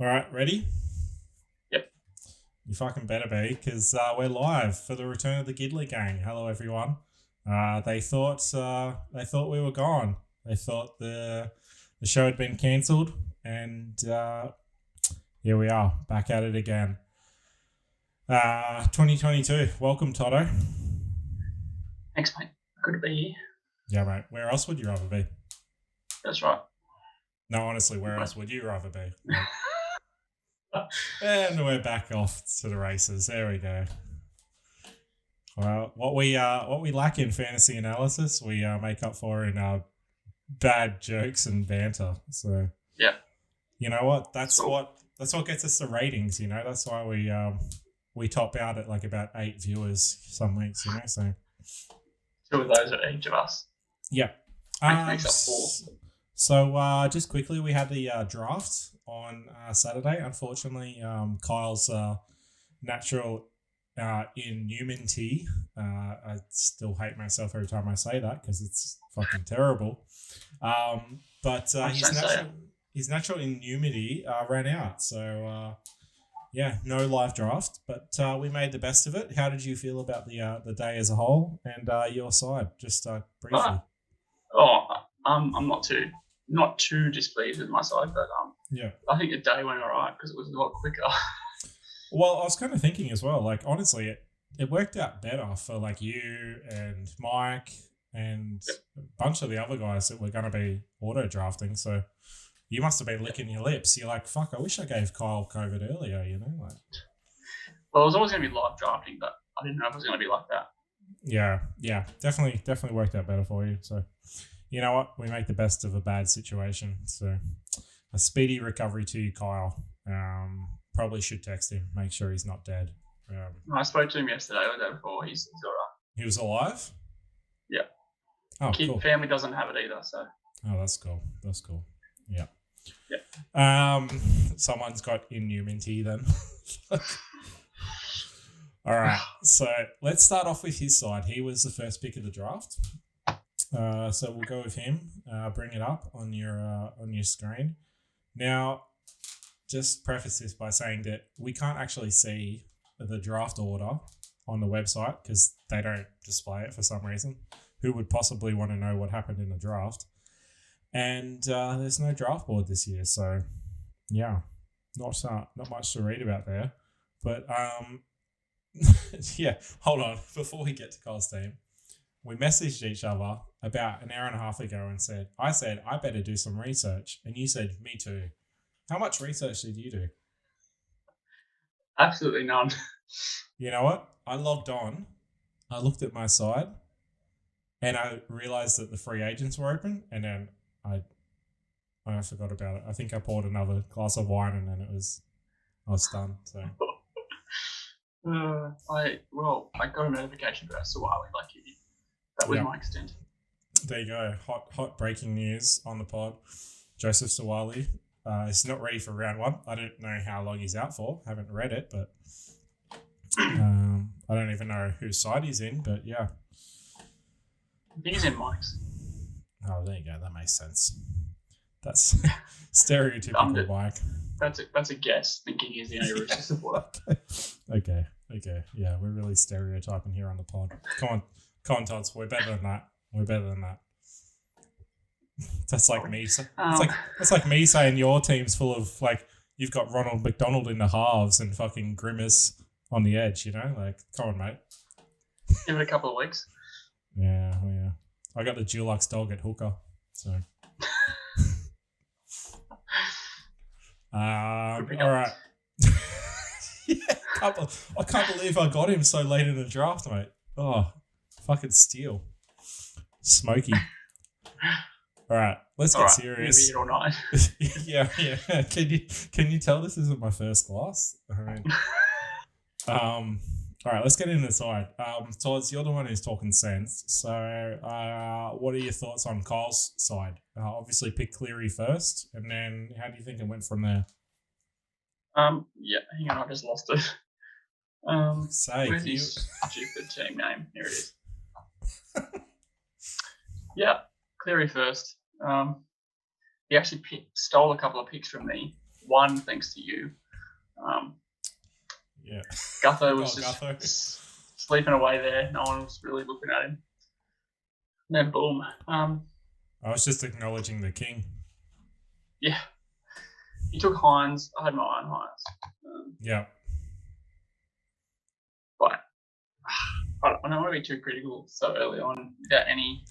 All right, ready? Yep. You fucking better be, because we're live for the return of the Gidley gang. Hello, everyone. They thought we were gone. They thought the show had been cancelled, and here we are, back at it again. 2022. Welcome, Toto. Thanks, mate. Good to be here. Yeah, mate. Where else would you rather be? That's right. No, honestly, where else would you rather be? And we're back off to the races. There we go. Well, what we lack in fantasy analysis, we make up for in bad jokes and banter. So yeah, you know what? That's what gets us the ratings. You know, that's why we top out at like about 8 viewers some weeks. You know, so 2 of those are each of us. Yeah, makes up 4. So just quickly, we had the draft on Saturday. Unfortunately, Kyle's natural inhumanity. I still hate myself every time I say that because it's fucking terrible. But his natural inhumanity ran out. So yeah, no live draft, but we made the best of it. How did you feel about the day as a whole and your side? Just briefly. I'm not too displeased with my side, but yeah, I think the day went all right because it was a lot quicker. Well, I was kind of thinking as well, like, honestly, it worked out better for, like, you and Mike and a bunch of the other guys that were going to be auto-drafting, so you must have been licking your lips. You're like, fuck, I wish I gave Kyle COVID earlier, you know? Like, well, it was always going to be live drafting, but I didn't know if it was going to be like that. Yeah, definitely worked out better for you, so you know what? We make the best of a bad situation, so a speedy recovery to you, Kyle. Probably should text him, make sure he's not dead. I spoke to him yesterday or the day before. He's all right. He was alive? Yeah. Oh, cool. Family doesn't have it either, so. Oh, that's cool. Yeah. Yeah. Someone's got inhumanity then. All right. So let's start off with his side. He was the first pick of the draft. So we'll go with him. Bring it up on your screen. Now, just preface this by saying that we can't actually see the draft order on the website because they don't display it for some reason. Who would possibly want to know what happened in the draft? And there's no draft board this year, so yeah, not much to read about there. But yeah, hold on. Before we get to Kyle's team, we messaged each other about an hour and a half ago and I said, I better do some research. And you said, me too. How much research did you do? Absolutely none. You know what? I logged on, I looked at my side, and I realized that the free agents were open, and then I forgot about it. I think I poured another glass of wine, and then I was done. So. I got a notification about Sawali like you did. That was my extent. There you go. Hot breaking news on the pod. Joseph Sawali is not ready for round 1. I don't know how long he's out for. Haven't read it, but I don't even know whose side he's in. But yeah, I think he's in Mike's. Oh, there you go. That makes sense. That's stereotypical Mike. That's a guess. Thinking he's the only Rooster supporter. Okay. Yeah, we're really stereotyping here on the pod. Come on, Tots. We're better than that. That's like me. It's like me saying your team's full of, like, you've got Ronald McDonald in the halves and fucking Grimace on the edge. You know, like, come on, mate. Give it a couple of weeks. Yeah. I got the Dulux dog at hooker, so. All right. Yeah, I can't believe I got him so late in the draft, mate. Oh, fucking steal. Smoky. All right, let's get serious. Maybe all night. Yeah. Can you tell this isn't my first glass? I mean, all right, let's get into the side. Todd, you're the one who's talking sense. So, what are your thoughts on Kyle's side? Obviously, pick Cleary first, and then how do you think it went from there? Yeah, hang on, I just lost it. Where's his stupid team name? Here it is. Yeah, Cleary first. He actually stole a couple of picks from me one thanks to you. Yeah. Gutho was sleeping away there. No one was really looking at him. And then boom. I was just acknowledging the king. Yeah. He took Hines. I had my eye on Hines. Yeah. But I don't want to be too critical so early on without any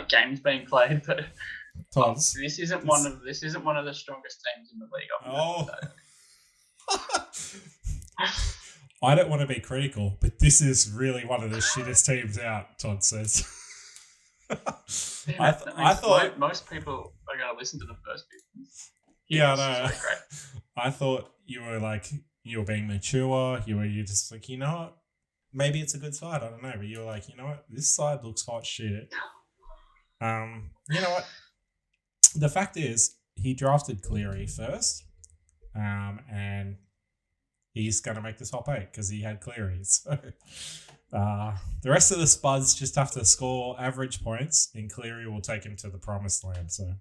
games being played. But this isn't one of the strongest teams in the league. I don't want to be critical, but this is really one of the shittest teams out, Todd says. I thought most people are going to listen to the first bit. Yeah, no. I thought you were being mature. You're just like, you know what? Maybe it's a good side. I don't know, but you were like, you know what? This side looks hot shit. You know what? The fact is, he drafted Cleary first, and he's going to make the top 8 because he had Cleary. So the rest of the spuds just have to score average points, and Cleary will take him to the promised land. So,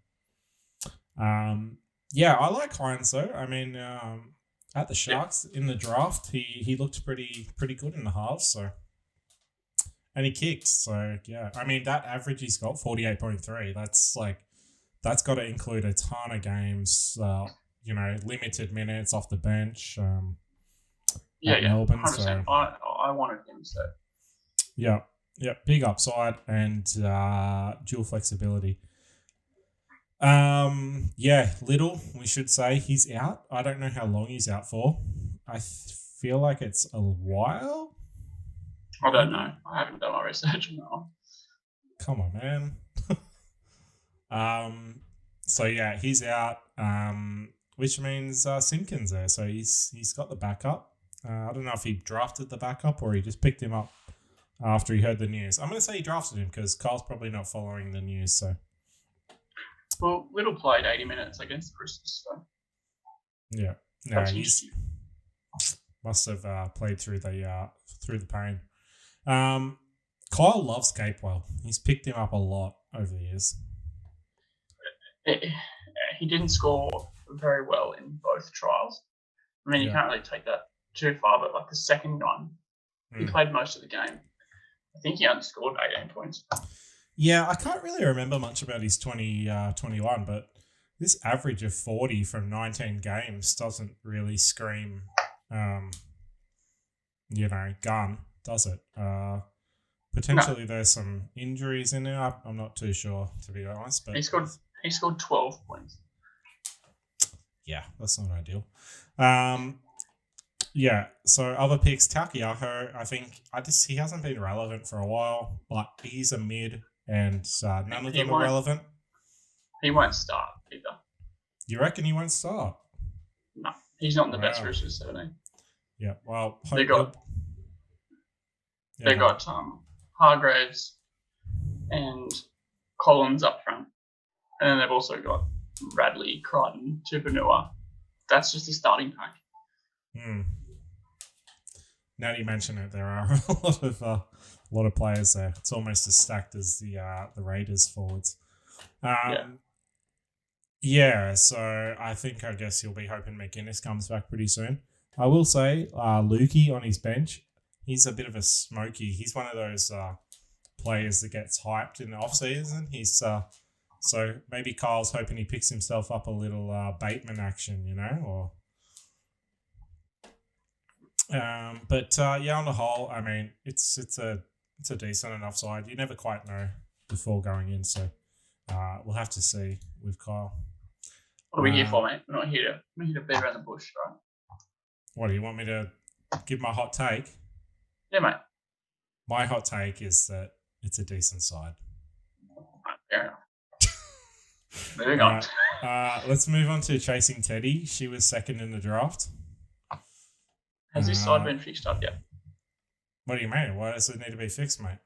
yeah, I like Hines though. I mean, at the Sharks in the draft, he looked pretty good in the halves. So, and he kicked. So yeah, I mean that average he's got 48.3. That's got to include a ton of games. Limited minutes off the bench. Melbourne. 100%. So I wanted him. So yeah, big upside and dual flexibility. Little, we should say he's out. I don't know how long he's out for. I feel like it's a while. I don't know. I haven't done my research on that one. Come on, man. So yeah, he's out. Which means Simpkins there. So he's got the backup. I don't know if he drafted the backup or he just picked him up after he heard the news. I'm going to say he drafted him because Carl's probably not following the news. So. Well, Little played 80 minutes against the Roosters, so. Yeah. No, he's must have played through the pain. Kyle loves Capewell. He's picked him up a lot over the years. He didn't score very well in both trials. I mean, you can't really take that too far, but like the second one, he played most of the game. I think he only scored 18 points. Yeah, I can't really remember much about his 2021, but this average of 40 from 19 games doesn't really scream, gun, does it? Potentially there's some injuries in there. I'm not too sure, to be honest. But he scored 12 points. Yeah, that's not ideal. So other picks, Takiako, I think he hasn't been relevant for a while, but he's a mid. And none of them are relevant. He won't start either. You reckon he won't start? No, he's not in the best Roosters 17. Yeah, well, they got Hargraves and Collins up front, and then they've also got Radley, Crichton, Tupanua. That's just a starting pack. Now that you mention it, there are a lot of players there. It's almost as stacked as the Raiders forwards. So I guess you'll be hoping McInnes comes back pretty soon. I will say, Lukey on his bench, he's a bit of a smoky. He's one of those players that gets hyped in the off-season. He's so maybe Kyle's hoping he picks himself up a little Bateman action, or... on the whole, I mean, it's a decent enough side. You never quite know before going in, so we'll have to see with Kyle. What are we here for, mate? We're not here to beat around the bush, right? What do you want me to give my hot take? Yeah, mate. My hot take is that it's a decent side. Fair enough. Moving on. Let's move on to Chasing Teddy. She was second in the draft. Has this side been fixed up yet? What do you mean? Why does it need to be fixed, mate?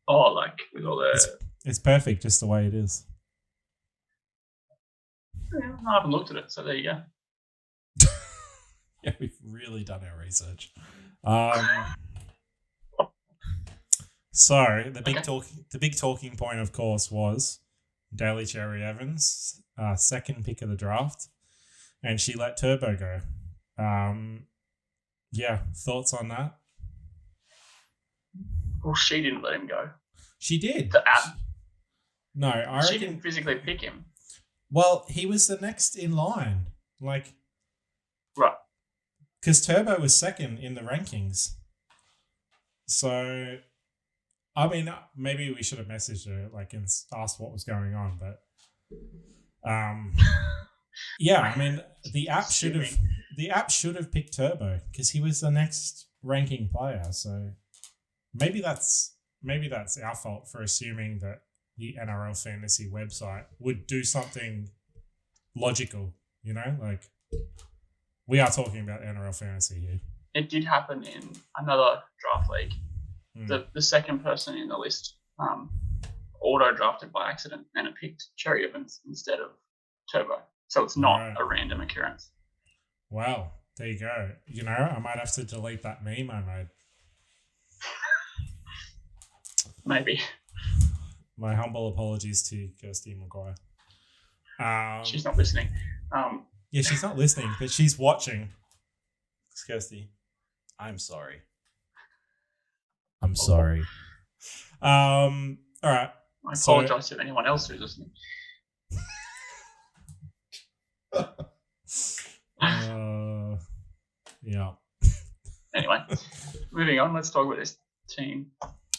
Oh, like with all the... It's perfect just the way it is. Yeah, I haven't looked at it, so there you go. Yeah, we've really done our research. So the big talking point, of course, was Daly Cherry Evans, second pick of the draft. and she let Turbo go. Yeah, thoughts on that? Well, she didn't let him go. She did. The app. No, I She reckon. didn't physically pick him. Well, he was the next in line. Like, Right. because Turbo was second in the rankings. So, I mean, maybe we should have messaged her, like, and asked what was going on. But, yeah, I mean, the app should have picked Turbo because he was the next ranking player. So, maybe that's our fault for assuming that the NRL fantasy website would do something logical. You know, like, we are talking about NRL fantasy here. It did happen in another draft league. The second person in the list auto drafted by accident, and it picked Cherry Evans instead of Turbo. So it's not a random occurrence. Wow, there you go. You know, I might have to delete that meme I made. Maybe. My humble apologies to Kirsty Maguire. She's not listening. Yeah, she's not listening, but she's watching. Kirsty, I'm sorry. I'm sorry. All right. I apologize to anyone else who's listening. Yeah. Anyway, moving on. Let's talk about this team.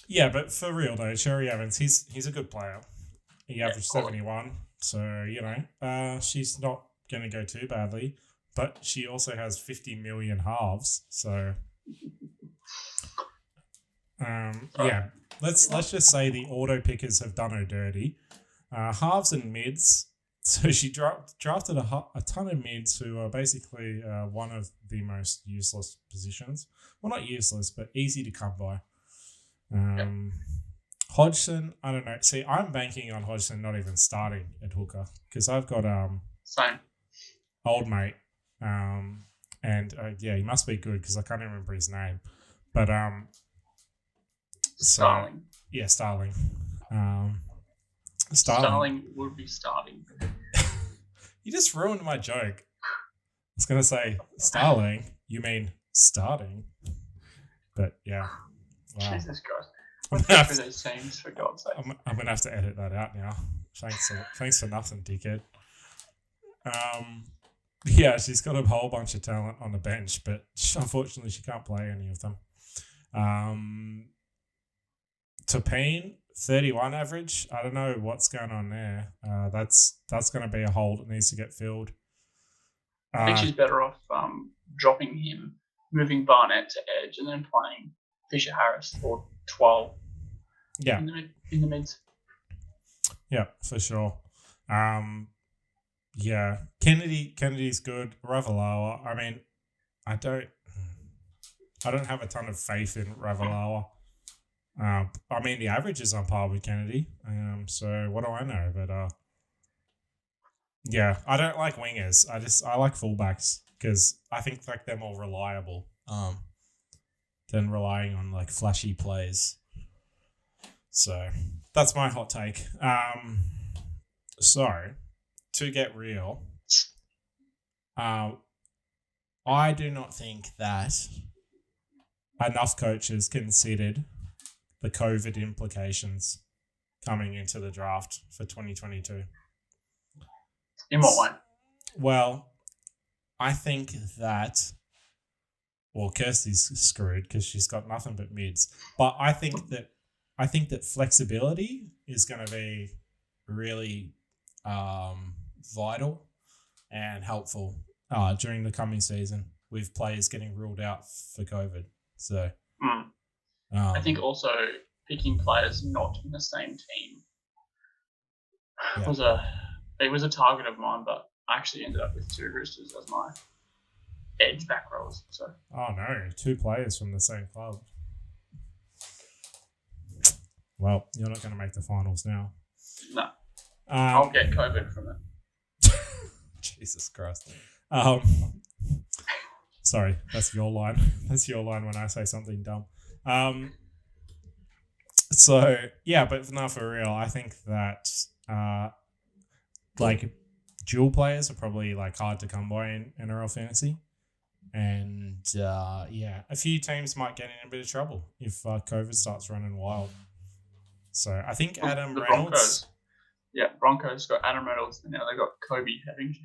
Yeah, but for real though, Cherry Evans, he's a good player. He averaged 71, so you know, she's not going to go too badly. But she also has 50 million halves, so yeah. Let's just say the auto pickers have done her dirty. Halves and mids. So she drafted a ton of mids who are basically one of the most useless positions. Well, not useless, but easy to come by. Hodgson, I don't know. See, I'm banking on Hodgson not even starting at hooker because I've got Same. old mate. And yeah, he must be good because I can't remember his name. But Starling. Yeah, Starling. Starling would be starting. You just ruined my joke. I was gonna say Starling. You mean starting? But yeah. Wow. Jesus Christ. What's for those teams, for God's sake? I'm gonna have to edit that out now. Thanks for nothing, dickhead. Yeah, she's got a whole bunch of talent on the bench, but unfortunately she can't play any of them. Tapine, 31 average. I don't know what's going on there. That's going to be a hole that needs to get filled. I think she's better off dropping him, moving Barnett to edge, and then playing Fisher Harris for 12. Yeah. In the mids. Yeah, for sure. Yeah, Kennedy's good. Ravalawa. I mean, I don't have a ton of faith in Ravalawa. I mean, the average is on par with Kennedy. So what do I know? But yeah, I don't like wingers. I like fullbacks because I think like they're more reliable. Than relying on like flashy plays. So that's my hot take. So to get real, I do not think that enough coaches considered the COVID implications coming into the draft for 2022. In what way? Well, I think that, well, Kirsty's screwed because she's got nothing but mids. But I think that flexibility is going to be really vital and helpful during the coming season with players getting ruled out for COVID. So I think also picking players not in the same team was a target of mine, but I actually ended up with 2 Roosters as my edge back rows. So. Oh no, 2 players from the same club. Well, you're not going to make the finals now. No. I'll get COVID from it. Jesus Christ. Sorry, that's your line. That's your line when I say something dumb. So, yeah, but no, for real, I think that, like, dual players are probably like hard to come by in NRL fantasy. And a few teams might get in a bit of trouble if COVID starts running wild. So I think Adam the Reynolds. Broncos got Adam Reynolds, and now they got Kobe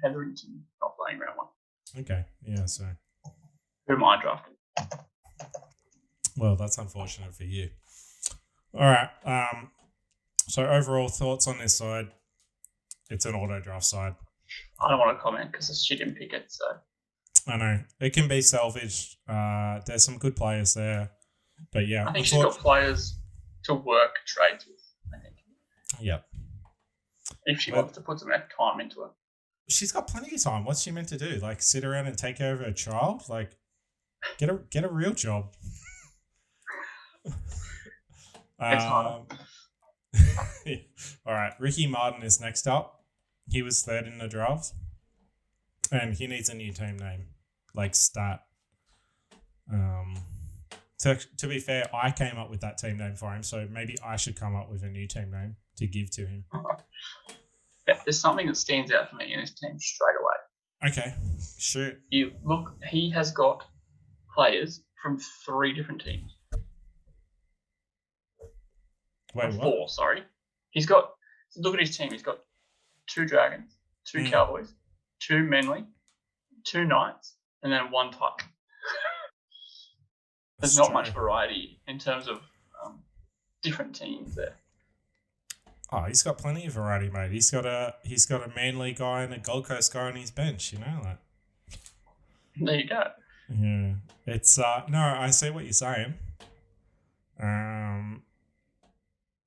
Hetherington not playing round one. Okay, yeah, so. Who am I drafting? Well, that's unfortunate for you. All right. So overall thoughts on this side? It's an auto draft side. I don't want to comment because she didn't pick it, so. I know. It can be salvaged. There's some good players there. But yeah. I think she's got players to work trades with, I think. Yep. If she wants to put some time into it. She's got plenty of time. What's she meant to do? Like sit around and take care of her child? Like get a real job. It's hard. All right. Ricky Martin is next up. He was third in the draft. And he needs a new team name. Like stat. To be fair, I came up with that team name for him, so maybe I should come up with a new team name to give to him. There's something that stands out for me in his team straight away. Okay, shoot. You look, he has got players from 3 different teams. Wait, what? 4, sorry. He's got, look at his team. He's got 2 Dragons, 2 Cowboys, 2 Manly, 2 Knights, and then 1 Titan. There's not much variety in terms of different teams there. Oh, he's got plenty of variety, mate. He's got a Manly guy and a Gold Coast guy on his bench. You know that. There you go. Yeah, it's no. I see what you're saying.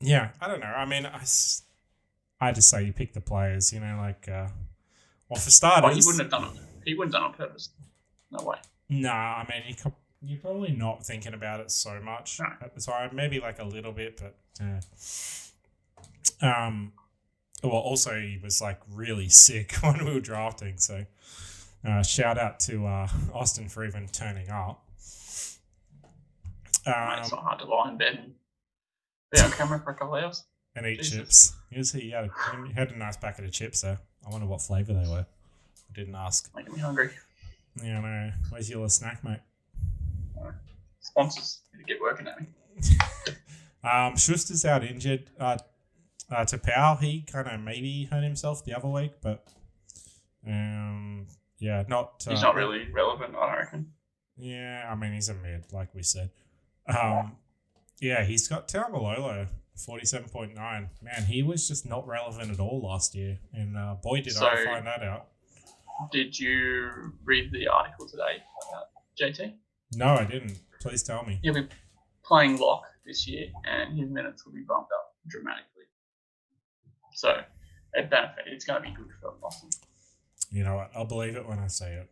Yeah, I don't know. I mean, I just say you pick the players. You know, like, well, for starters, he wouldn't have done it. He wouldn't have done it on purpose. No way. Nah, I mean, you're probably not thinking about it so much at the time. Maybe like a little bit, but yeah. Well, also he was like really sick when we were drafting, so shout out to Austin for even turning up. It's not hard to lie in bed and be on camera for a couple of hours and eat chips. He had a nice packet of chips there. I wonder what flavour they were. I didn't ask. Making me hungry. Yeah, I know. Where's your little snack, mate? Sponsors need to get working at me. Schuster's out injured. To Powell, he kind of maybe hurt himself the other week, but not. He's not really relevant, I reckon. Yeah, I mean he's a mid, like we said. He's got Taumalolo, 47.9. Man, he was just not relevant at all last year, and boy did I find that out. Did you read the article today about JT? No, I didn't. Please tell me. He'll be playing lock this year, and his minutes will be bumped up dramatically. So, at benefit, it's going to be good for Boston. You know what? I'll believe it when I say it.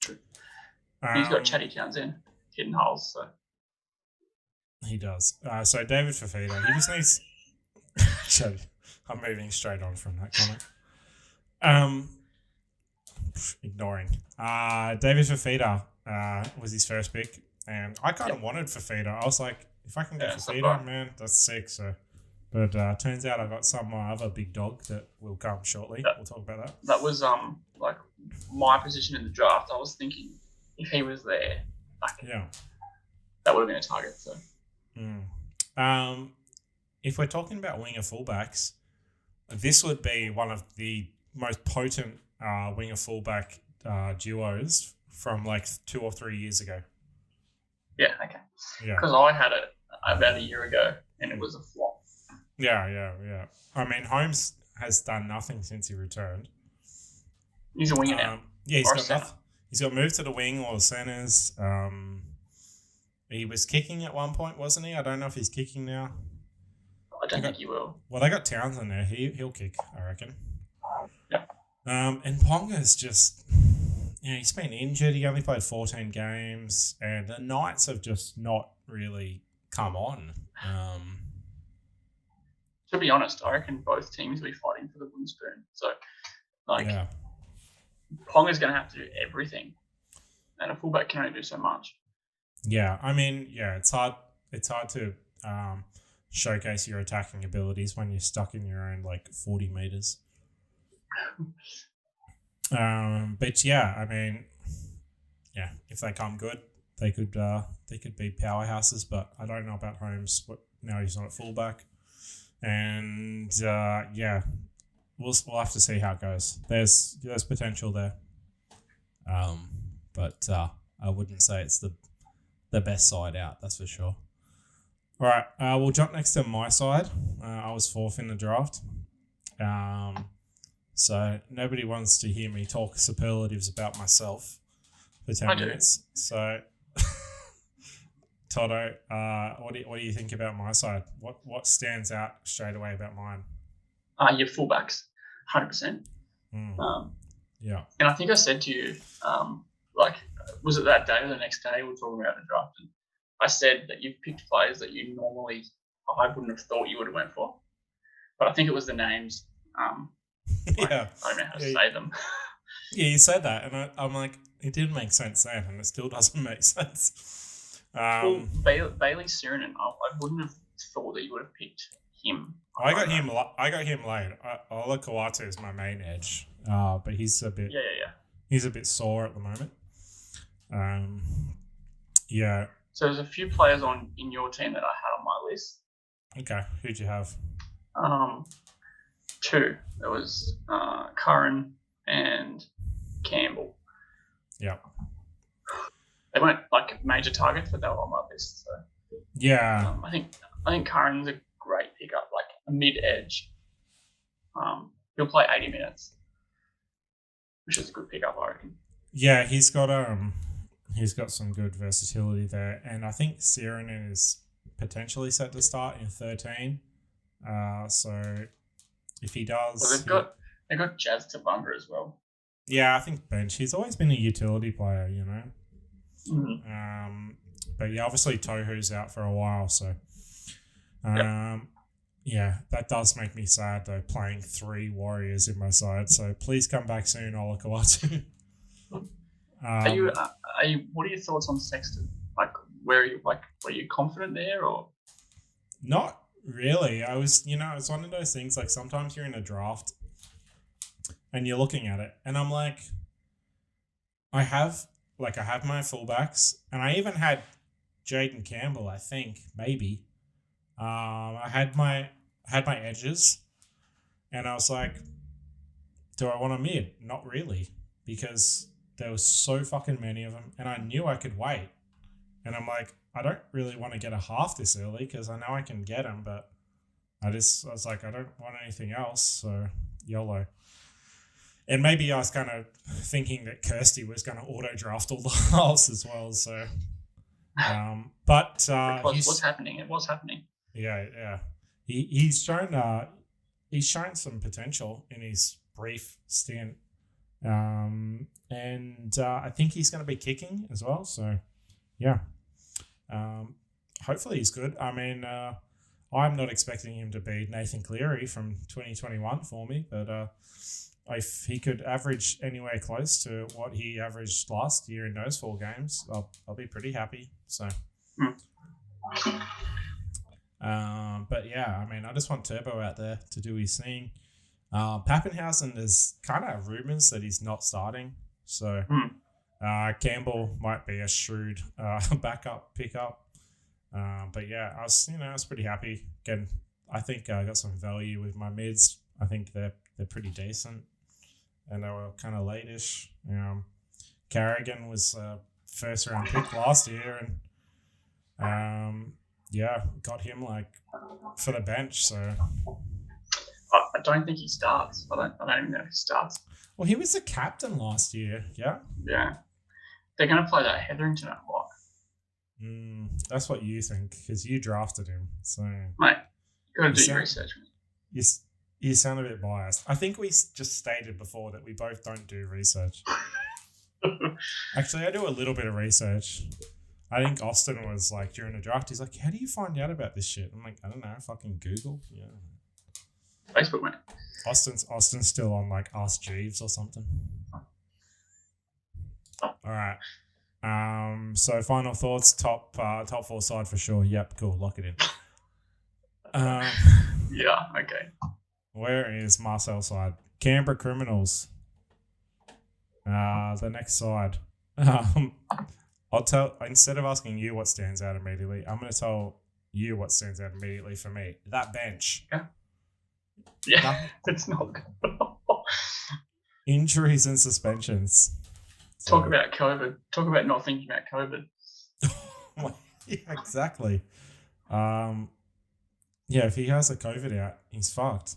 True. He's got Chatty Townsend hitting holes, so. He does. So, David Fafita, he just needs... I'm moving straight on from that comment. Ignoring. David Fafita was his first pick, and I kind of wanted Fafita. I was like, if I can get Fafita, man, that's sick, so... But turns out I got some other big dog that will come shortly. We'll talk about that. That was like my position in the draft. I was thinking if he was there, that would have been a target. So, if we're talking about winger fullbacks, this would be one of the most potent winger fullback duos from like 2 or 3 years ago. Yeah. Okay. Yeah. Because I had it about a year ago, and it was a flop. Yeah. I mean, Holmes has done nothing since he returned. He's a winger now. Yeah, he's got moved to the wing or the centres. He was kicking at one point, wasn't he? I don't know if he's kicking now. I don't think he will. Well, they got Townsend there. He'll kick, I reckon. Yeah. And Ponga's just... he's been injured. He only played 14 games. And the Knights have just not really come on. To be honest, I reckon both teams will be fighting for the wooden spoon. So, Ponga's going to have to do everything, and a fullback can only do so much. Yeah, I mean, it's hard. It's hard to showcase your attacking abilities when you're stuck in your own 40 meters. But yeah, I mean, yeah, if they come good, they could be powerhouses. But I don't know about Holmes. Now he's not at fullback, and yeah, we'll have to see how it goes. There's potential there, but I wouldn't say it's the best side out. That's for sure. All right, we'll jump next to my side. I was fourth in the draft. So nobody wants to hear me talk superlatives about myself for 10 minutes. So, Toto, what do you think about my side? What stands out straight away about mine? Your fullbacks, 100%. Yeah. And I think I said to you, was it that day or the next day we were talking about the draft? And I said that you've picked players that you normally I wouldn't have thought you would have went for, but I think it was the names. Yeah, I don't know how to say them. Yeah, you said that, and I'm like, it didn't make sense then, and it still doesn't make sense. Well, Bailey Sirenen, I wouldn't have thought that you would have picked him. I got him late. Ola Kawatu is my main edge, but he's a bit He's a bit sore at the moment. Yeah. So there's a few players in your team that I had on my list. Okay, who'd you have? Two. There was Curran and Campbell. Yeah. They weren't like major targets, but they were on my list. So yeah, I think Curran's a great pickup, like a mid edge. He'll play 80 minutes, which is a good pickup, I reckon. Yeah, he's got some good versatility there, and I think Sirenen is potentially set to start in 13. So if he does, they've got Jazz Tabunga as well. Yeah, I think bench. He's always been a utility player, you know. Mm-hmm. But yeah, obviously Tohu's out for a while, so yeah, that does make me sad though. Playing 3 Warriors in my side, so please come back soon, Ola Kawatu. What are your thoughts on Sexton? Like, were you confident there or? Not really. It's one of those things. Like sometimes you're in a draft and you're looking at it, and I'm like, I have my fullbacks, and I even had Jaden Campbell. I think maybe. I had my edges, and I was like, do I want a mid? Not really, because there was so fucking many of them, and I knew I could wait. And I'm like, I don't really want to get a half this early because I know I can get them, but I was like, I don't want anything else, so YOLO. And maybe I was kind of thinking that Kirsty was going to auto draft all the halves as well. So, but what's happening? It was happening. Yeah. He's shown some potential in his brief stint, and I think he's going to be kicking as well. So, yeah, hopefully he's good. I mean, I'm not expecting him to be Nathan Cleary from 2021 for me, but if he could average anywhere close to what he averaged last year in those 4 games, I'll be pretty happy. So, but yeah, I mean, I just want Turbo out there to do his thing. Pappenhausen, there's kind of rumors that he's not starting, so Campbell might be a shrewd backup pickup. But yeah, I was pretty happy. Again, I think I got some value with my mids. I think they're pretty decent, and they were kind of late-ish. Carrigan was a first-round pick last year, and got him for the bench. So I don't think he starts. I don't even know if he starts. Well, he was the captain last year. Yeah. Yeah. They're going to play that Hetherington at what? That's what you think because you drafted him. So mate, you got to do your research. You sound a bit biased. I think we just stated before that we both don't do research. Actually, I do a little bit of research. I think Austin was like, during the draft, he's like, how do you find out about this shit? I'm like, I don't know, fucking Google. Yeah. Facebook, mate. Austin's still on like Ask Jeeves or something. All right. So final thoughts, top 4 side for sure. Yep, cool. Lock it in. Yeah, okay. Where is Marcel's side? Canberra Criminals. The next side. I'll tell, instead of asking you what stands out immediately, I'm going to tell you what stands out immediately for me. That bench. Yeah, it's not good. Injuries and suspensions. Talk about COVID. Talk about not thinking about COVID. Yeah, exactly. Yeah, if he has a COVID out, he's fucked.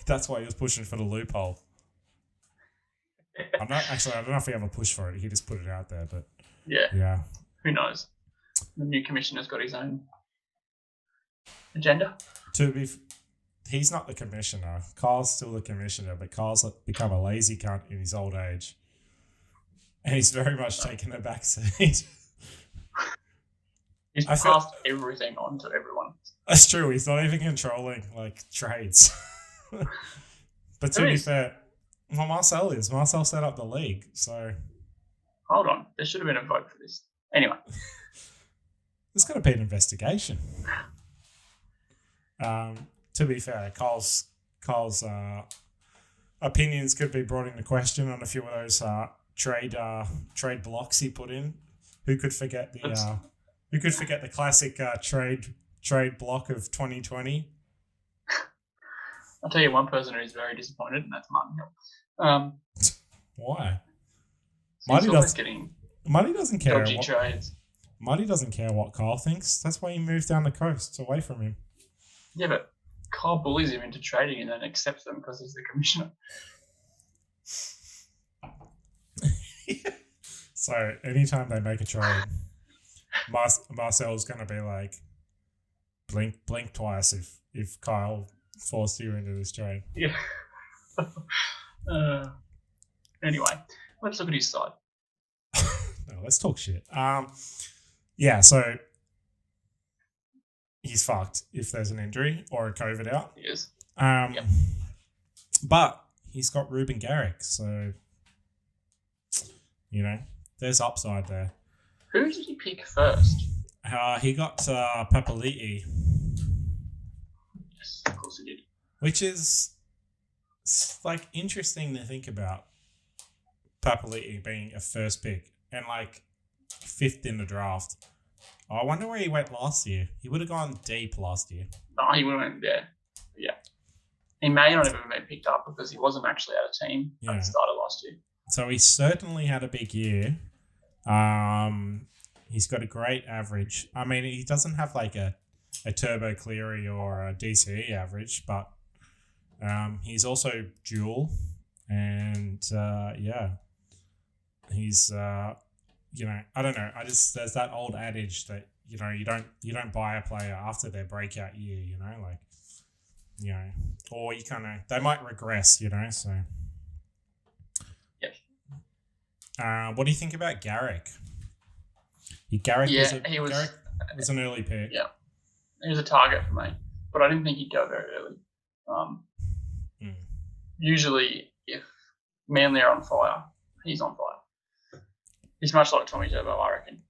That's why he was pushing for the loophole. I don't know if he ever pushed for it. He just put it out there, but yeah. Who knows? The new commissioner's got his own agenda. He's not the commissioner. Kyle's still the commissioner, but Kyle's become a lazy cunt in his old age, and he's very much taken a back seat. He's passed everything on to everyone. That's true. He's not even controlling trades. But to be fair, well, Marcel is. Marcel set up the league, so hold on. There should have been a vote for this. Anyway, there's got to be an investigation. To be fair, Kyle's opinions could be brought into question on a few of those trade blocks he put in. Who could forget the classic trade block of 2020? I'll tell you one person who's very disappointed, and that's Martin Hill. Why? Marty doesn't care. Dodgy trades. Marty doesn't care what Kyle thinks. That's why he moved down the coast away from him. Yeah, but Kyle bullies him into trading and then accepts them because he's the commissioner. So anytime they make a trade, Marcel's going to be like, blink twice if Kyle forced you into this trade. Yeah. Anyway, let's look at his side. No, let's talk shit. Yeah, so he's fucked if there's an injury or a COVID out. He is. But he's got Ruben Garrick, so there's upside there. Who did he pick first? He got Papali'i. Yes, of course he did. Which is interesting to think about. Papali'i being a first pick and fifth in the draft. I wonder where he went last year. He would have gone deep last year. No, he went there. Yeah. He may not have even been picked up because he wasn't actually at a team at the start of last year. So he certainly had a big year. He's got a great average. I mean, he doesn't have a Turbo Cleary or a DCE average, but he's also dual. And he's I don't know. There's that old adage that you don't buy a player after their breakout year. Or they might regress. So. Yep. What do you think about Garrick? Garrick was an early pick. Yeah, he was a target for me, but I didn't think he'd go very early. Usually, if Manly are on fire, he's on fire. He's much like Tommy Turbo, I reckon.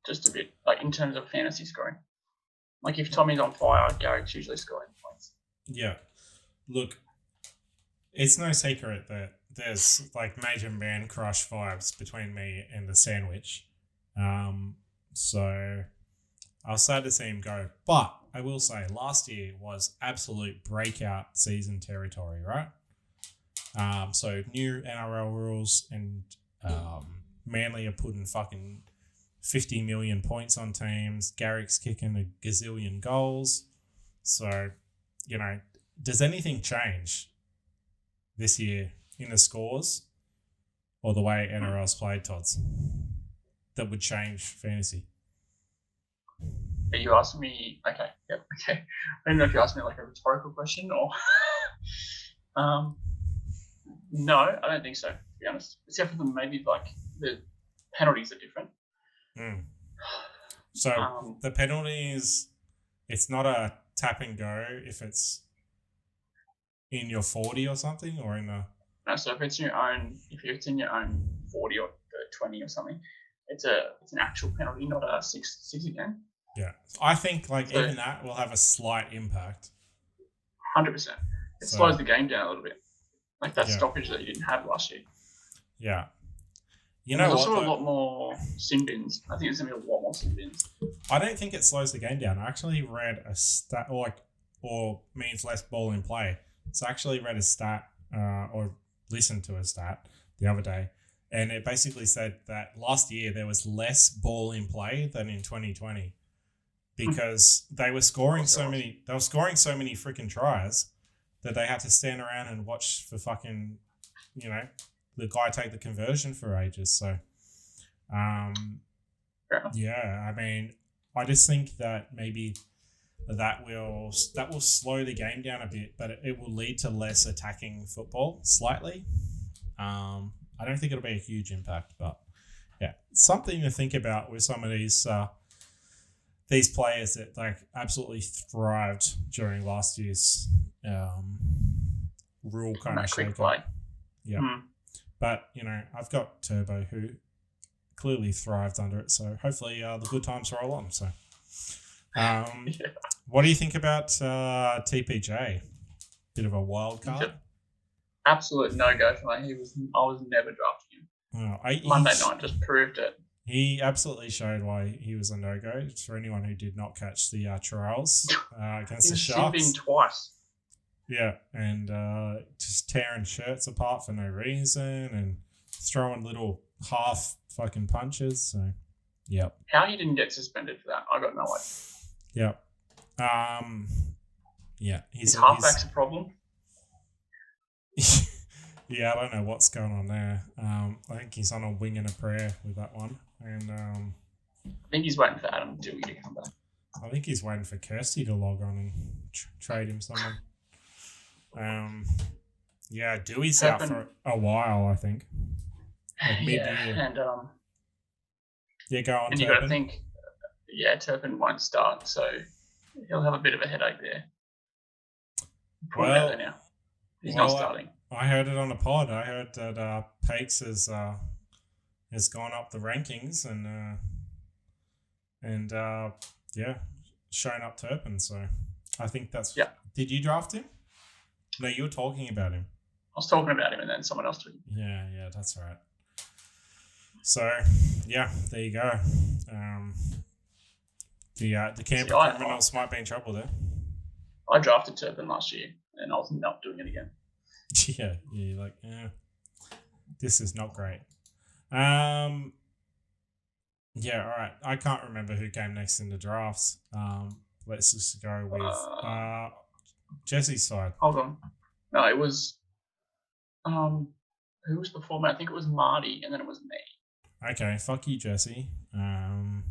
Just a bit, in terms of fantasy scoring. If Tommy's on fire, Garrick's usually scoring points. Yeah. Look, it's no secret that there's major man crush vibes between me and the sandwich. So I was sad to see him go. But I will say last year was absolute breakout season territory, right? So new NRL rules and Manly are putting fucking 50 million points on teams. Garrick's kicking a gazillion goals. So, does anything change this year in the scores or the way NRL's played, Tots, that would change fantasy? Are you asking me? Okay, yep, okay. I don't know if you asked me a rhetorical question or... No, I don't think so, to be honest. Except for maybe the penalties are different. So the penalties, it's not a tap and go if it's in your 40 or something, or in a... No, so if it's in your own 40 or 20 or something, it's an actual penalty, not a six again. Yeah, I think even that will have a slight impact. 100%. It slows the game down a little bit. Like that stoppage that he didn't have last year. Yeah. You There's know what? also a lot more sin bins. I think there's going to be a lot more sin bins. I don't think it slows the game down. I actually read a stat, or means less ball in play. So I actually read a stat or listened to a stat the other day, and it basically said that last year there was less ball in play than in 2020 because they were scoring so many. They were scoring so many freaking tries that they had to stand around and watch for fucking, the guy take the conversion for ages. So, yeah, I mean, I just think that maybe that will slow the game down a bit, but it will lead to less attacking football slightly. I don't think it'll be a huge impact, but yeah, something to think about with some of these players that like absolutely thrived during last year's rule kind of quick shake play. Yeah, but I've got Turbo who clearly thrived under it, so hopefully the good times roll on. So, what do you think about TPJ? Bit of a wild card. Absolute no go for me. I was never drafting him. Monday night just proved it. He absolutely showed why he was a no go. For anyone who did not catch the trials against the Sharks, he's been twice. Yeah, and just tearing shirts apart for no reason and throwing little half fucking punches. So, yep. How he didn't get suspended for that, I got no idea. Yep. Yeah. His halfback's a problem. Yeah, I don't know what's going on there. I think he's on a wing and a prayer with that one, and I think he's waiting for Adam Dewey to come back. I think he's waiting for Kirsty to log on and trade him someone. Yeah, Dewey's out for a while, I think. Like mid-year. And go on. And you got to think, Turpin won't start, so he'll have a bit of a headache there. Probably better now. He's not starting. I heard it on the pod. I heard that Pakes has gone up the rankings and shown up Turpin. So I think that's. Yeah. Did you draft him? No, you were talking about him. I was talking about him, and then someone else took him. Yeah, that's right. So yeah, there you go. The Canberra Criminals might be in trouble there. I drafted Turpin last year, and I was not doing it again. Yeah, you're like, this is not great. Yeah, all right. I can't remember who came next in the drafts. Let's just go with Jesse's side. Hold on. No, it was who was before me? I think it was Marty, and then it was me. Okay, fuck you, Jesse. I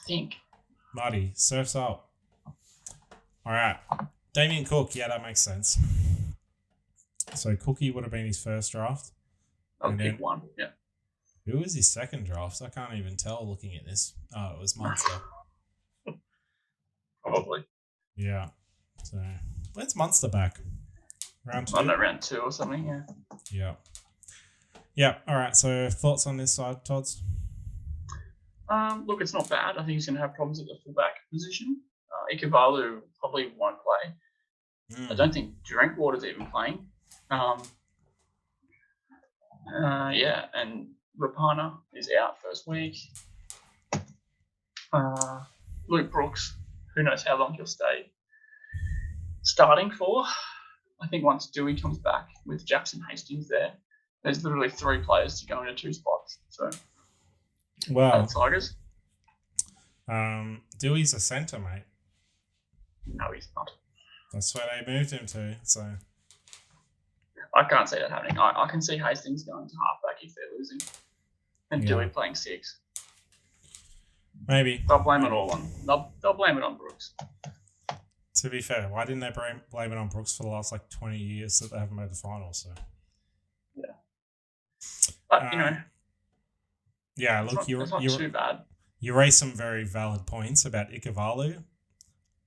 think Marty, surf's up. All right, Damien Cook. Yeah, that makes sense. So Cookie would have been his first draft. I'll pick one. Yeah. Who was his second draft? I can't even tell looking at this. Oh, it was Munster. Probably. Yeah. So when's Munster back? Round 2? Round 2 or something, yeah. Yeah. Yeah, all right. So thoughts on this side, Tods? Look, it's not bad. I think he's going to have problems at the fullback position. Ikevalu probably won't play. I don't think Drinkwater's even playing. And Rapana is out first week. Luke Brooks, who knows how long he'll stay starting for. I think once Dewey comes back with Jackson Hastings there's literally 3 players to go into 2 spots. So, Tigers. Dewey's a centre, mate. No, he's not. That's where they moved him to. So I can't see that happening. I can see Hastings going to halfback if they're losing, and Dewey playing 6. Maybe they'll blame it all on. They'll blame it on Brooks. To be fair, why didn't they blame it on Brooks for the last 20 years that they haven't made the final? So yeah, but yeah. Look, it's not too bad. You raised some very valid points about Ikevalu.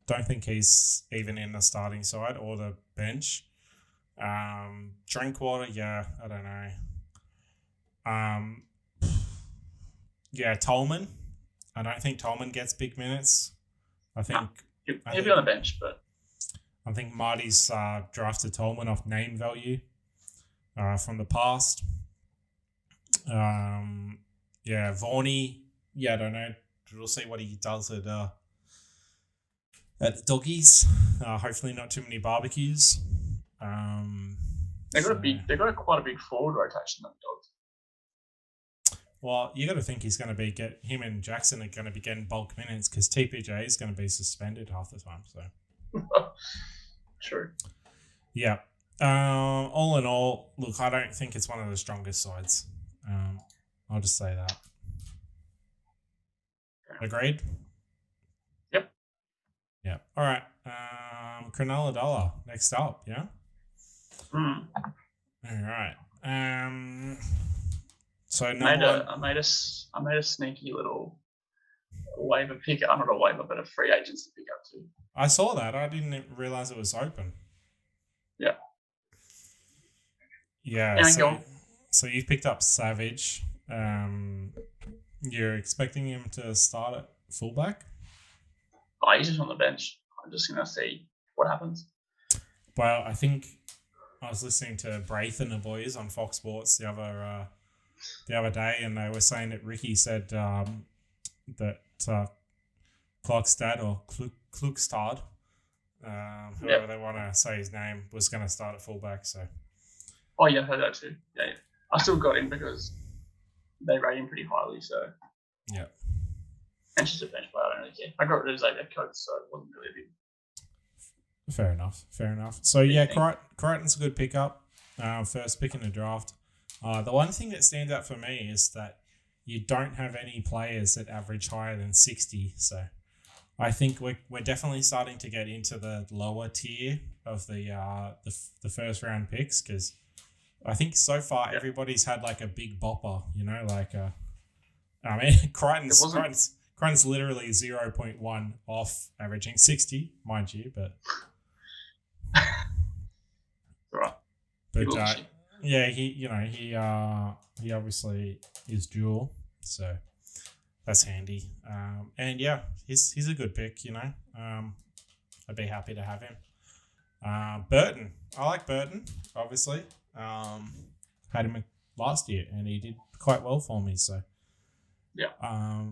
Don't think he's even in the starting side or the bench. Drinkwater, yeah, I don't know. Yeah, Tolman. I don't think Tolman gets big minutes. He'll be on the bench, but I think Marty's drafted Tolman off name value. from the past. Varney. Yeah, I don't know. We'll see what he does at the doggies. Hopefully, not too many barbecues. They got quite a big forward rotation. Them dogs. Well, you got to think he's going to be him and Jackson are going to be getting bulk minutes because TPJ is going to be suspended half the time. So, true. Yeah. All in all, look, I don't think it's one of the strongest sides. I'll just say that. Agreed? Yep. Yeah. All right. Cronulla Dollar next up, yeah? Mm. All right. So I made a sneaky little waiver pick. I'm not a waiver, but a free agency pick up too. I saw that. I didn't realize it was open. Yeah. Yeah. So you've picked up Savage. You're expecting him to start at fullback? Oh, he's just on the bench. I'm just going to see what happens. Well, I think I was listening to Braith and the boys on Fox Sports the other day, and they were saying that Ricky said that Klokstad or Klukstad, whoever they want to say his name, was going to start at fullback. So. Oh yeah, I heard that too. Yeah. I still got him because they rate him pretty highly. So. Yeah. And she's a bench player. I don't really care. I got rid of Xavier Coates, so it wasn't really a big. Fair enough. So yeah, Crichton's a good pickup. First pick in the draft. The one thing that stands out for me is that you don't have any players that average higher than 60. So I think we're definitely starting to get into the lower tier of the first round picks, because I think so far everybody's had like a big bopper, Crichton's literally 0.1 off averaging 60, mind you, but right. But he obviously is dual, so that's handy. And yeah, he's a good pick. I'd be happy to have him. Burton, I like Burton. Obviously, had him last year, and he did quite well for me. So yeah. I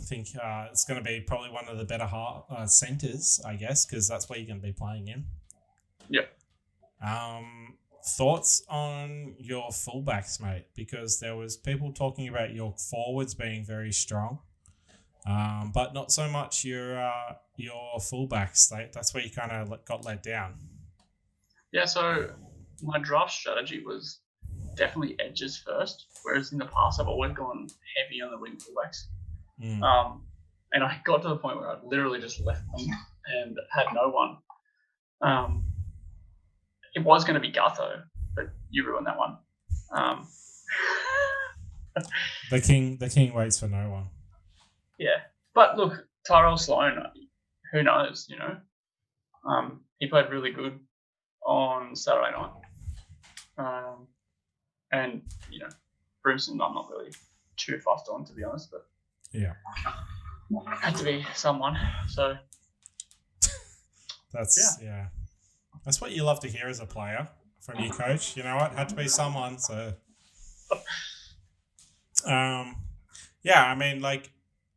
think it's going to be probably one of the better centers, I guess, because that's where you're going to be playing him. Yeah. Thoughts on your fullbacks, mate? Because there was people talking about your forwards being very strong, but not so much your fullbacks. That's where you kind of got let down. Yeah. So my draft strategy was definitely edges first, whereas in the past I've always gone heavy on the wing fullbacks. And I got to the point where I literally just left them and had no one. It was going to be Gutho, but you ruined that one. The king waits for no one. Yeah, but look, Tyrell Sloan, who knows? He played really good on Saturday night, and Brimson, I'm not really too fussed on, to be honest, but yeah, had to be someone. So that's yeah. That's what you love to hear as a player from your coach. You know what? Had to be someone. So,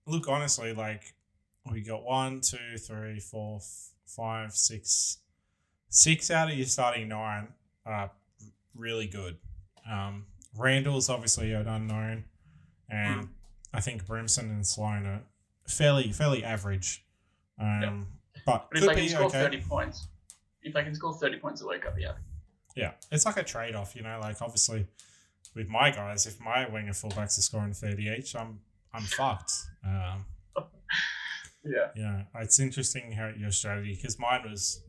look, honestly, we got 1, 2, 3, 4, 5, 6 out of your starting 9 are really good. Randall's obviously an unknown, and I think Brimson and Sloan are fairly average. But if they can score 30 points. If they can score 30 points a week, I'll be happy. Yeah, it's like a trade-off, obviously with my guys, if my winger fullbacks are scoring 30 each, I'm fucked. Yeah, it's interesting how your strategy, because mine was,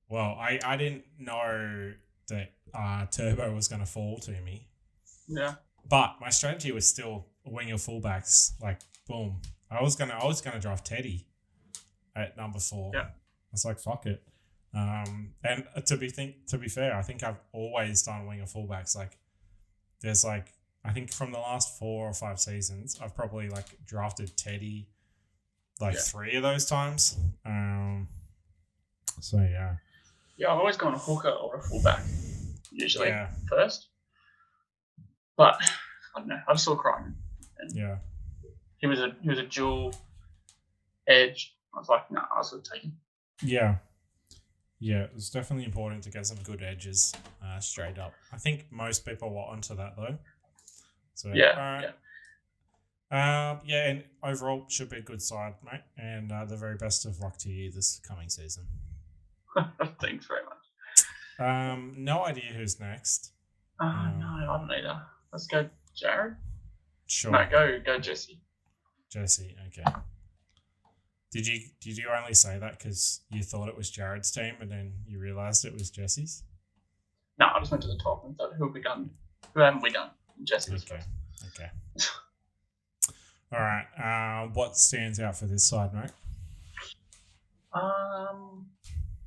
well, I didn't know that Turbo was going to fall to me. Yeah. But my strategy was still winger fullbacks, boom. I was gonna draft Teddy at number 4. Yeah. I was like, fuck it. And to be fair, I think I've always done winger fullbacks. There's I think from the last 4 or 5 seasons, I've probably drafted Teddy 3 of those times. So yeah. Yeah, I've always gone a hooker or a fullback. usually first. But I don't know. I just saw Crichton. Yeah. He was a dual edge. I was like, no, I was going to take him. Yeah. Yeah, it was definitely important to get some good edges straight up. I think most people were onto that though. So yeah. And overall should be a good side, mate. And the very best of luck to you this coming season. Thanks very much. No idea who's next. No, I don't either. Let's go, Jared. Sure. No, go, Jesse. Jesse, okay. Did you only say that because you thought it was Jared's team and then you realised it was Jesse's? No, I just went to the top and thought, who have we done? Who haven't we done? Jesse's. Okay. All right. What stands out for this side, mate?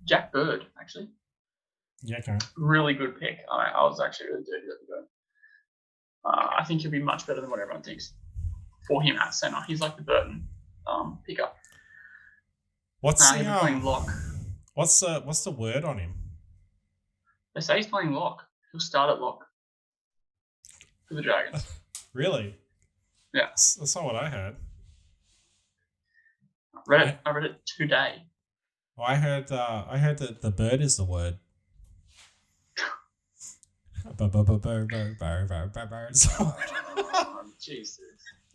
Jack Bird, actually. Yeah, okay. Really good pick. I was actually really dirty at the go. I think he'll be much better than what everyone thinks. For him at centre, he's like the Burton pickup. What's he's playing lock? What's the word on him? They say he's playing lock. He'll start at lock for the Dragons. Really? Yeah. That's not what I heard. I read it today. I heard that the bird is the word. Jesus.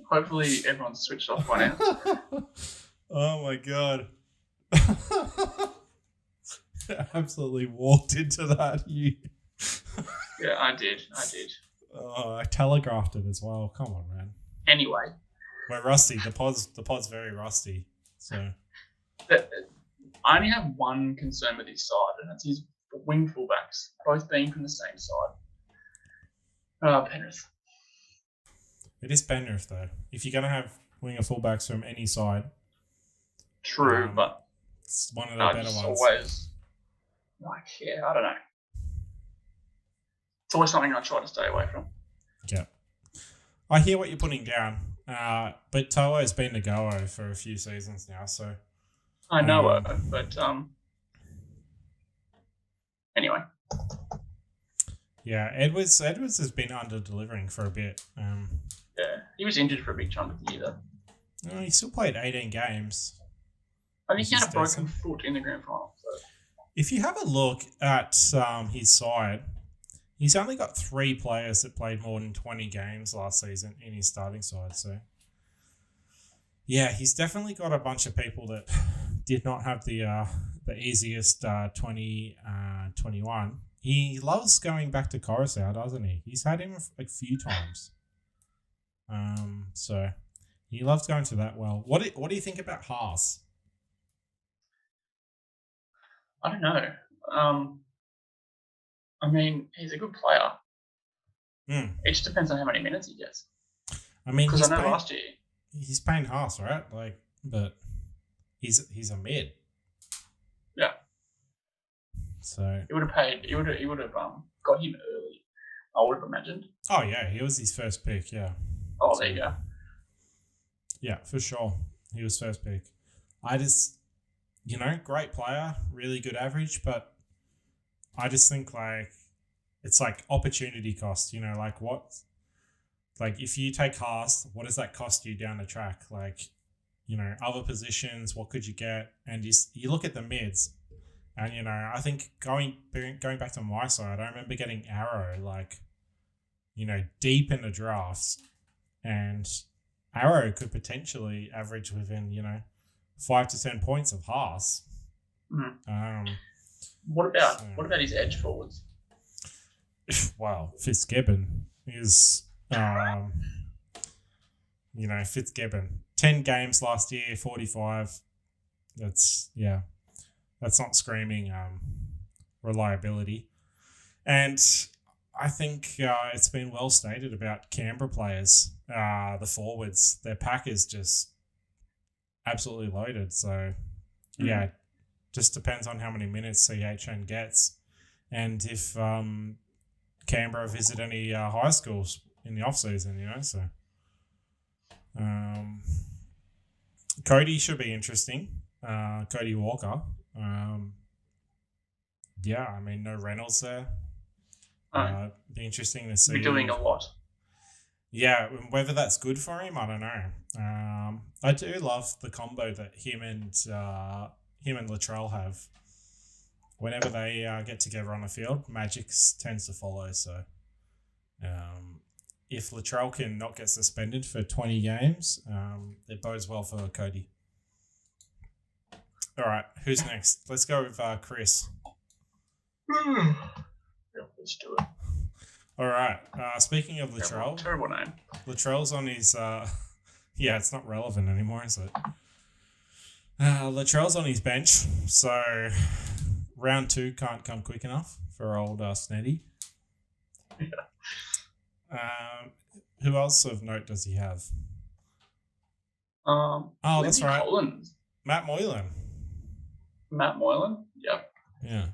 Hopefully everyone's switched off by now. Oh my god. Absolutely walked into that. Yeah, I did. Oh, I telegraphed it as well. Come on, man. Anyway. We're rusty. The pod's very rusty. So I only have one concern with his side, and it's his wing fullbacks, both being from the same side. Penrith. It is Penrith, though. If you're going to have winger fullbacks from any side. True, but it's one of the better ones. Always, I don't know. It's always something I try to stay away from. Yeah. I hear what you're putting down, but To'o's been the goer for a few seasons now, so... I know it, but anyway. Yeah, Edwards has been under-delivering for a bit. Yeah, he was injured for a big chunk of the year, though. No, he still played 18 games. I think he had a broken foot in the grand final. So. If you have a look at his side, he's only got 3 players that played more than 20 games last season in his starting side. So, yeah, he's definitely got a bunch of people that did not have the easiest 2021. He loves going back to Coruscant, doesn't he? He's had him a few times. So he loves going to that well. What do you think about Haas? I don't know. I mean, he's a good player. It just depends on how many minutes he gets. I mean, because I know last year he's paying Haas, right? But he's a mid. Yeah. So he would have got him early. I would have imagined. Oh yeah, he was his first pick. Yeah. Oh, there you go. Yeah, for sure, he was first pick. I just, great player, really good average, but I just think it's like opportunity cost. If you take Haas, what does that cost you down the track? Other positions, what could you get? And you look at the mids, and I think going back to my side, I remember getting Arrow deep in the drafts, and Arrow could potentially average within 5 to 10 points of Haas. Mm-hmm. What about his edge forwards? Well, Fitzgibbon is Fitzgibbon. 10 games last year, 45. That's not screaming reliability. And I think it's been well stated about Canberra players, the forwards. Their pack is just absolutely loaded. So, yeah, just depends on how many minutes CHN gets. And if Canberra visit any high schools in the off-season, so... Cody should be interesting. Cody Walker. No Reynolds there. Be interesting to see. Be doing a lot. Yeah, whether that's good for him, I don't know. I do love the combo that him and Latrell have. Whenever they get together on the field, Magic tends to follow. So, if Latrell can not get suspended for 20 games, it bodes well for Cody. All right, who's next? Let's go with Chris. Yeah, let's do it. All right. Speaking of Latrell, terrible name. Latrell's on his. Yeah, it's not relevant anymore, is it? Latrell's on his bench, so round 2 can't come quick enough for old Sneddy. Yeah. Who else of note does he have? Lindsay that's right. Collins. Matt Moylan. Yep. Yeah.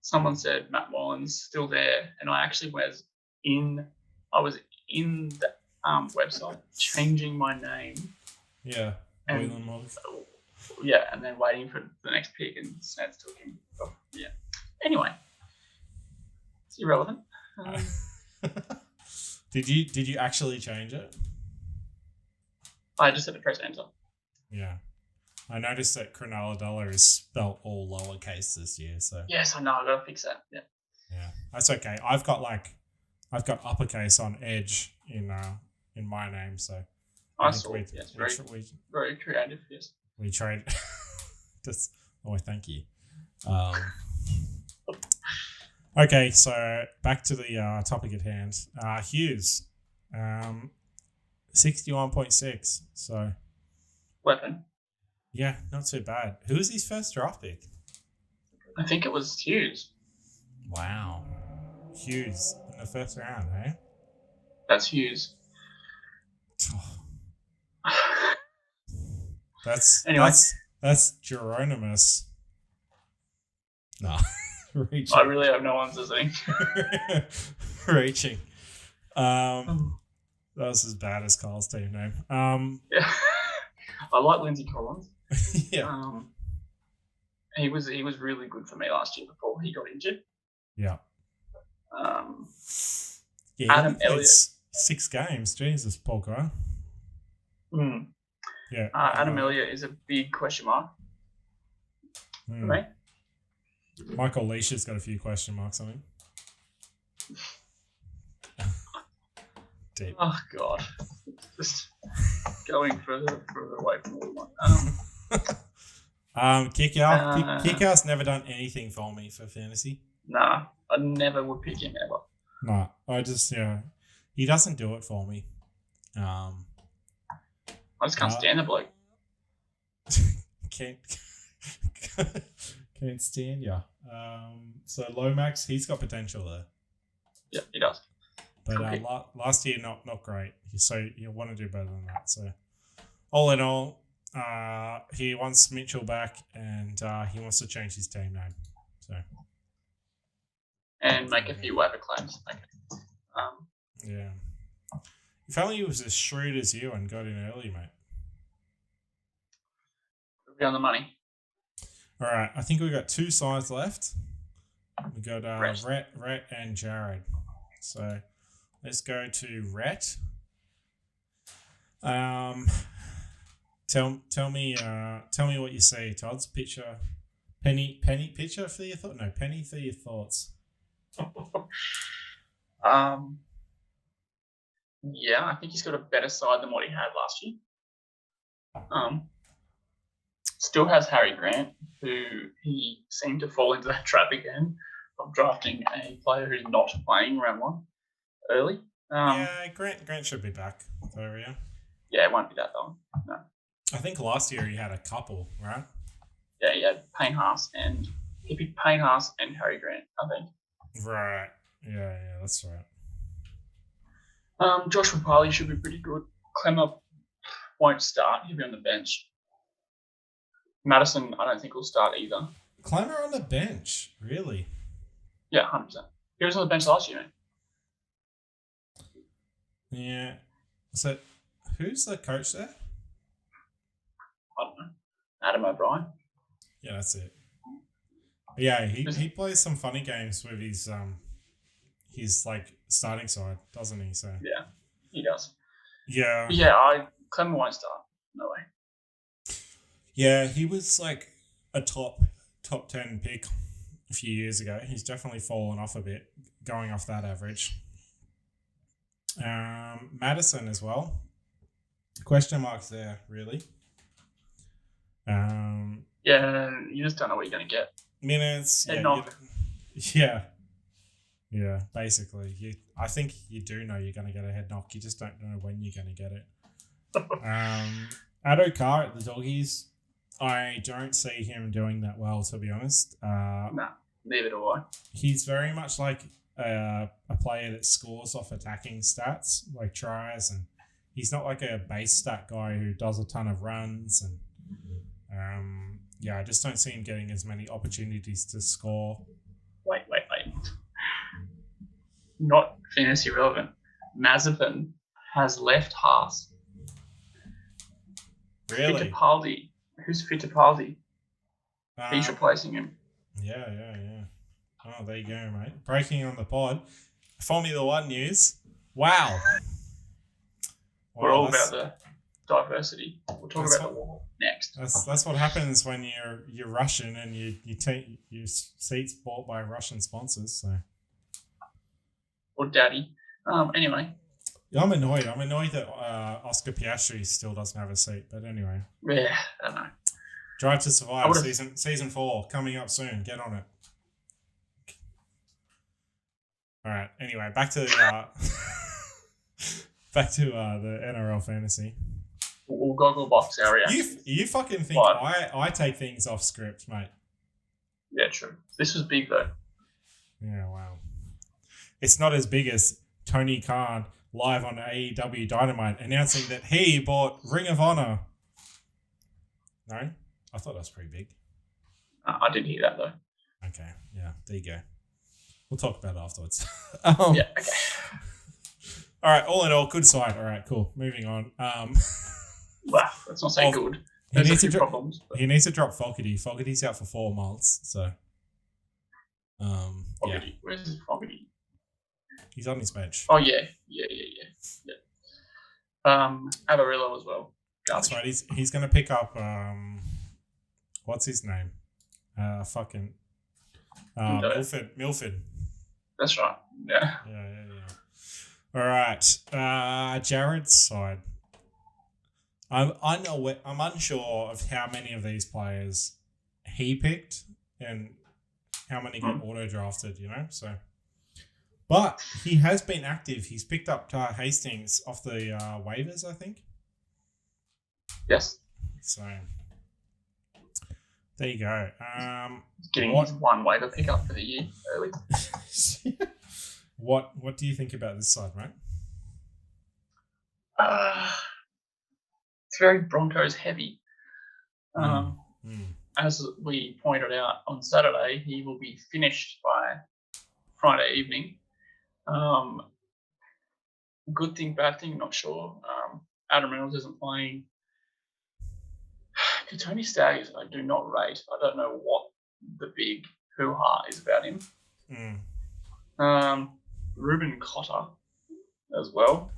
Someone said Matt Moylan's still there, and I actually was in the website changing my name. Yeah. And, Moylan. Yeah, and then waiting for the next pick, and Sneds took him. Oh, yeah. Anyway, it's irrelevant. Did you actually change it? I just had to press enter. Yeah. I noticed that Cronulla Dollar is spelled all lowercase this year, so yes, I know. I gotta fix that. Yeah. Yeah, that's okay. I've got uppercase on Edge in my name, so I saw. Yes, very creative. Yes. We trade. Just thank you. Okay, so back to the topic at hand. Hughes, 61.6. So weapon. Yeah, not too bad. Who was his first draft pick? I think it was Hughes. Wow. Hughes in the first round, eh? That's Hughes. That's Geronimus. No. Reaching. I really hope no one's listening. Reaching. That was as bad as Kyle's team name. Yeah. I like Lindsay Collins. Yeah. He was really good for me last year before he got injured. Yeah. Adam Elliott. 6 games. Jesus, poor guy. Yeah. Adam Elliott is a big question mark for me. Michael Leisha's got a few question marks on him. Deep. Oh God, just going further away from all one. Kick-Out's never done anything for me for fantasy. Nah, I never would pick him ever. No, I just he doesn't do it for me. I just can't stand the bloke. Can't stand ya. So Lomax, he's got potential there. Yeah, he does. But last year, not great. So you want to do better than that. So all in all, he wants Mitchell back, and he wants to change his team name. So and make a few waiver claims. Okay. Yeah. If only he was as shrewd as you and got in early, mate. We'll be on the money. All right, I think we've got 2 sides left. We got Rhett and Jared. So let's go to Rhett. Tell me what you see, Todd's picture. Penny picture for your thought? No, penny for your thoughts. Yeah, I think he's got a better side than what he had last year. Still has Harry Grant, who he seemed to fall into that trap again of drafting a player who's not playing round 1 early. Grant should be back though, yeah. Yeah, it won't be that long. No. I think last year he had a couple, right? Yeah, he had Payne Haas and Harry Grant, I think. Right. Yeah, that's right. Joshua Parley should be pretty good. Clemmer won't start. He'll be on the bench. Madison, I don't think will start either. Clemmer on the bench, really? Yeah, 100%. He was on the bench last year, man. Yeah. So, who's the coach there? I don't know. Adam O'Brien. Yeah, that's it. Yeah, he plays some funny games with his his like starting side, doesn't he? So yeah, he does. yeah, Clement won't start. No way. yeah, he was like a top 10 pick a few years ago. He's definitely fallen off a bit, going off that average. Madison as well. Question marks there, really. Yeah, you just don't know what you're going to get. Minutes. Head knock. Yeah, basically. I think you do know you're going to get a head knock. You just don't know when you're going to get it. Addo Carr at the Doggies, I don't see him doing that well, to be honest. Nah, neither do I. He's very much like a player that scores off attacking stats, like tries, and he's not like a base stat guy who does a ton of runs. And I just don't see him getting as many opportunities to score. Wait. Not fantasy relevant. Mazepin has left Haas. Really? Fittipaldi. Who's Fittipaldi? He's replacing him. Yeah. Oh, there you go, mate. Breaking on the pod. Formula One news. Wow. We're all about the diversity. We'll talk about the war next. That's what happens when you're Russian and you take your seats bought by Russian sponsors. So. Or daddy. Anyway. I'm annoyed. I'm annoyed that Oscar Piastri still doesn't have a seat. But anyway. Yeah, I don't know. Drive to Survive season 4 coming up soon. Get on it. All right. Anyway, back to the NRL fantasy. We'll goggle box our reaction. You fucking think I take things off script, mate? Yeah, true. This was big though. Yeah, wow. It's not as big as Tony Khan live on AEW Dynamite announcing that he bought Ring of Honor. No? I thought that was pretty big. I didn't hear that though. Okay, yeah, there you go. We'll talk about it afterwards. Yeah, okay. All right, all in all, good side. All right, cool. Moving on. Wow, that's not so good. There's a few problems. He needs to drop Fogarty. Fogarty's out for 4 months, so... Fogarty. Yeah. Where's Fogarty? He's on his bench. Oh, yeah. Avarillo as well. Garbage. That's right. He's going to pick up... what's his name? Milford. That's right. Yeah. All right. Jared's side. I'm unsure of how many of these players he picked and how many got auto drafted. So, but he has been active. He's picked up Hastings off the waivers, I think. Yes. So there you go. Getting his one waiver pickup for the year early. What do you think about this side, mate? It's very Broncos heavy. As we pointed out on Saturday, he will be finished by Friday evening. Good thing, bad thing, not sure. Adam Reynolds isn't playing. Tony Staggs, I do not rate. I don't know what the big hoo-ha is about him. Ruben Cotter as well.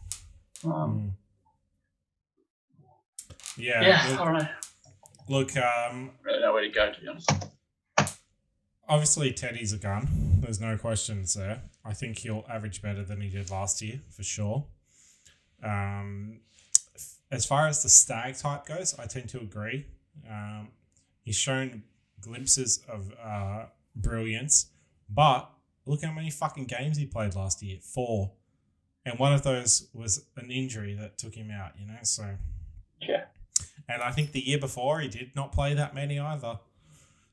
Yeah, I don't know. Look, really know where to go, to be honest. Obviously, Teddy's a gun. There's no questions there. I think he'll average better than he did last year, for sure. As far as the Stag type goes, I tend to agree. He's shown glimpses of brilliance, but look how many fucking games he played last year. 4. And one of those was an injury that took him out, so... Yeah. And I think the year before, he did not play that many either.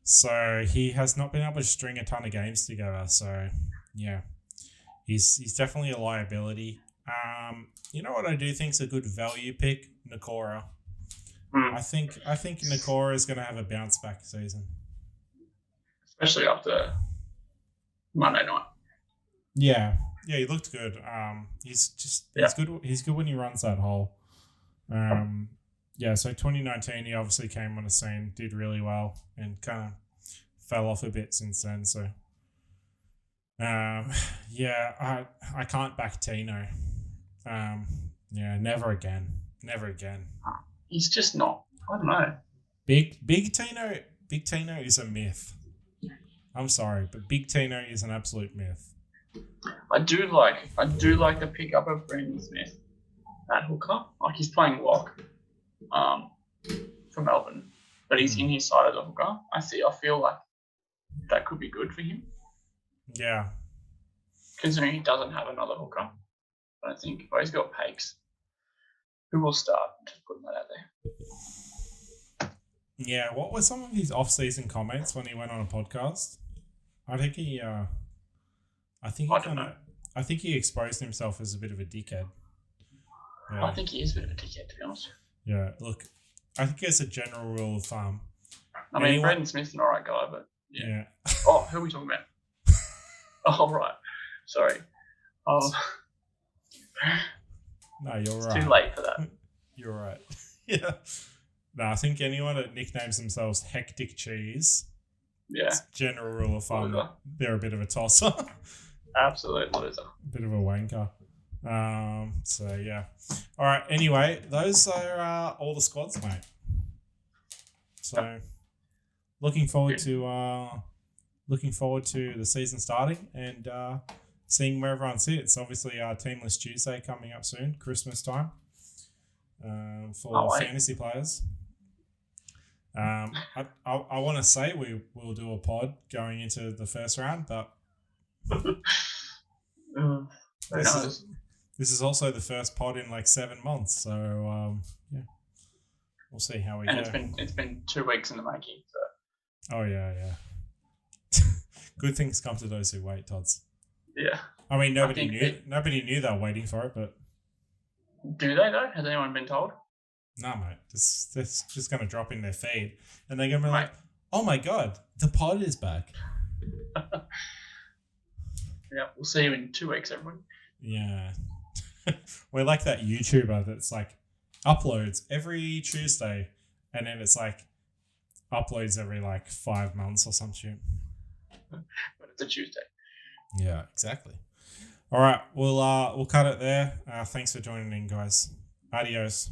So he has not been able to string a ton of games together. So, yeah. He's definitely a liability. You know what I do think is a good value pick? Nakora. I think Nakora is going to have a bounce back season. Especially after Monday night. Yeah, he looked good. He's good. He's good when he runs that hole. So 2019, he obviously came on the scene, did really well, and kind of fell off a bit since then. So Yeah, I can't back Tino. Yeah, never again. Never again. He's just not. I don't know. Big Tino is a myth. I'm sorry, but Big Tino is an absolute myth. I do like the pickup of Brandon Smith at hooker. Like he's playing lock, for Melbourne, but he's in his side as a hooker. I feel like that could be good for him. Yeah. Considering he doesn't have another hooker, I don't think. But he's got Pakes, who will start. Just putting that out there. Yeah. What were some of his off-season comments when he went on a podcast? I think he exposed himself as a bit of a dickhead. Yeah. I think he is a bit of a dickhead, to be honest. Yeah. Look, I think as a general rule of thumb. I mean, Brandon Smith's an alright guy, but yeah. Oh, who are we talking about? Oh, right. Sorry. No, you're it's right. too late for that. You're right. Yeah. No, I think anyone that nicknames themselves Hectic Cheese, general rule of thumb, they're a bit of a tosser. Absolute loser. Bit of a wanker. So yeah. All right. Anyway, those are all the squads, mate. So looking forward to the season starting and seeing where everyone sits. Obviously, Teamless Tuesday coming up soon, Christmas time, for fantasy players. I want to say we will do a pod going into the first round, but this is also the first pod in like 7 months. So yeah, we'll see how we go. And it's been 2 weeks in the making. So. Oh yeah. Good things come to those who wait, Tots. Yeah. I mean, nobody knew they were waiting for it, but do they though? Has anyone been told? No, mate. This just going to drop in their feed, and they're going to be like, "Oh my god, the pod is back." Yeah, we'll see you in 2 weeks, everyone. Yeah, we're like that YouTuber that's like uploads every Tuesday, and then it's like uploads every like 5 months or some shit. But it's a Tuesday. Yeah, exactly. All right, we'll cut it there. Thanks for joining in, guys. Adios.